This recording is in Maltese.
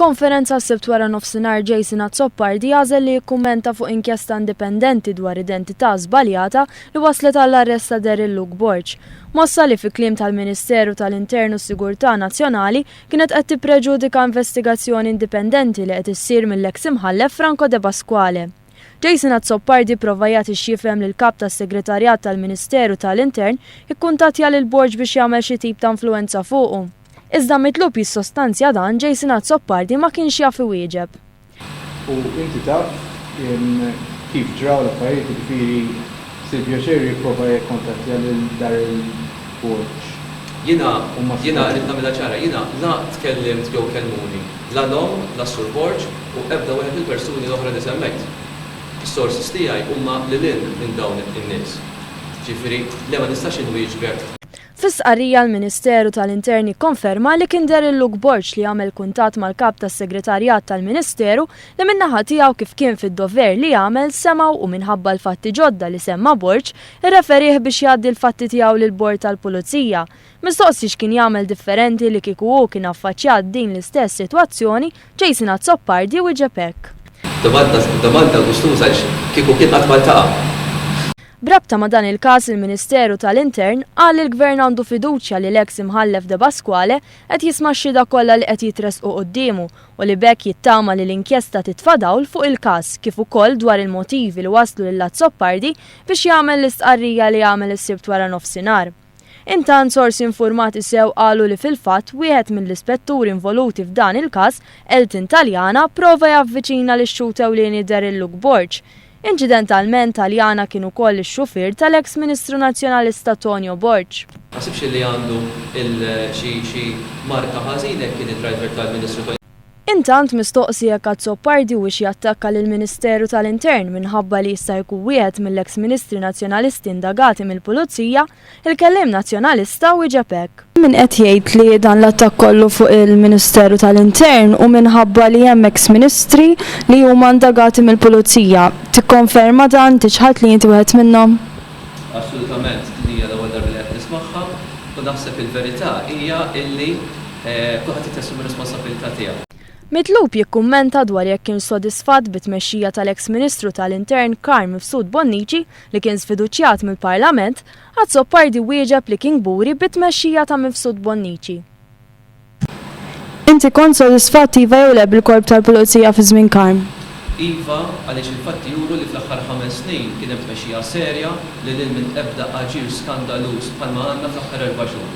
F'konferenza s-sibt wara nofsinhar Jason Azzopardi għażel li jikkummenta fuq inkjesta indipendenti dwar identità żbaljata li waslet għall-arrest ta' Daryl Luke Borch. Mossa li fi kliem tal-Ministeru tal-Internu u Sigurtà Nazzjonali kienet qed tippreġudika investigazzjoni indipendenti li qed issir mill-eks imħallef Franco De Pasquale. Jason Azzopardi prova jagħti x'jifhem lil kap tas-Segretarjat tal-Ministeru tal-Intern ikkuntattja lil Borch biex jagħmel xi tip ta' influwenza fuqu. Iżda mitlub jissostanzja dan Jason Azzopardi ma kienx jaf iwieġeb. U inti taf kif ġraw l-affarijiet jiġifieri Silvio Cherry jipprova jikkontattja lil Daryl Borch. Jiena rrid nagħmilha ċara, jiena la tkellimt jew kellmuni la lhom la Sur Borch u ebda wieħed il-persuni l-oħra li semmejt. Is-sources tiegħi huma lil minn dawn in-nies. Ġifieri le ma nistax inwieġbek. Fis-sqarrija l-Ministeru tal-Interni konferma li kien Daryl Luke Borch li għamel kuntatt mal-kap tas-Segretarjat tal-Ministeru li min-naħa tiegħu kif kien fid-dover li jagħmel semgħu u minħabba l-fatti ġodda li semma Borch irreferih biex jgħaddi l-fatti tiegħu lil bord tal-Pulizija. Mistoqsi x'kien jagħmel differenti li kieku hu kien affaċċjat din l-istess sitwazzjoni, Jason Azzopardi wieġeb hekk. Domanda gustuża kieku kien qatt maltaqa'. Brabta ma dan il-każ il-Ministeru tal-Intern qal li l-Gvern għandu fiduċja li l-eks imħallef De Pasquale qed jisma' x-xhieda kollha li qed jitresqu qudiemu u li bekk jittama li l-inkjesta titfadawl fuq il-każ kif ukoll dwar il-motivi li waslu lil Azzopardi biex jagħmel l-istqarrija li jagħmel is-sibt wara nofsinhar. Intant sorsi informati sew qalu li fil-fatt wieħed mill-ispetturi involuti f'dan il-każ, Elton Taljana, prova javviċina lix-xut ewlieni Daryl Luke Borch. Inċidentalment Taljana kien ukoll ix-xufier tal-eks Ministru Nazzjonalista Tonio Borch. Ma sibx li għandu xi marka ħażina kien id-driver tal-Ministru. Intant mistoqsi jekk Azzopardi wiex jattakka lill-Ministeru tal-Intern minħabba li jista' jkun wieħed mill-eks Ministri Nazzjonalisti indagati mill-Pulizija, il-kelliem Nazzjonalista wieġeb hekk. Min qed jgħid li dan l-attakk kollu fuq il-Ministeru tal-Intern u minħabba li hemm eks Ministri li huma indagati mill-Pulizija. Tikkonferma dan tiġħad li inti wieħed minnhom? Assolutament, hija l-ewwel darba li qed nismagħha u naħseb il-verità hija illi kulħadd jitessum ir-responsabilità tiegħu. Mitlub jikkummenta dwar jekk kien sodisfatt bit-tmexxija tal-eks Ministru tal-Intern Carl Mifsud Bonnici li kien sfiduċjat mill-Parlament, Azzopardi wieġeb li kien gburi bit-tmexxija ta' Mifsud Bonnici. Inti kont sodisfatt iva jew le bil-korp tal-Pulizija fi żmien Carl? Iva, għaliex il-fatti juru li fl-aħħar 5 snin kien hemm tmexxija serja li lil minn ebda aġir skandaluż bħalma għandna fl-aħħar 4 xhur.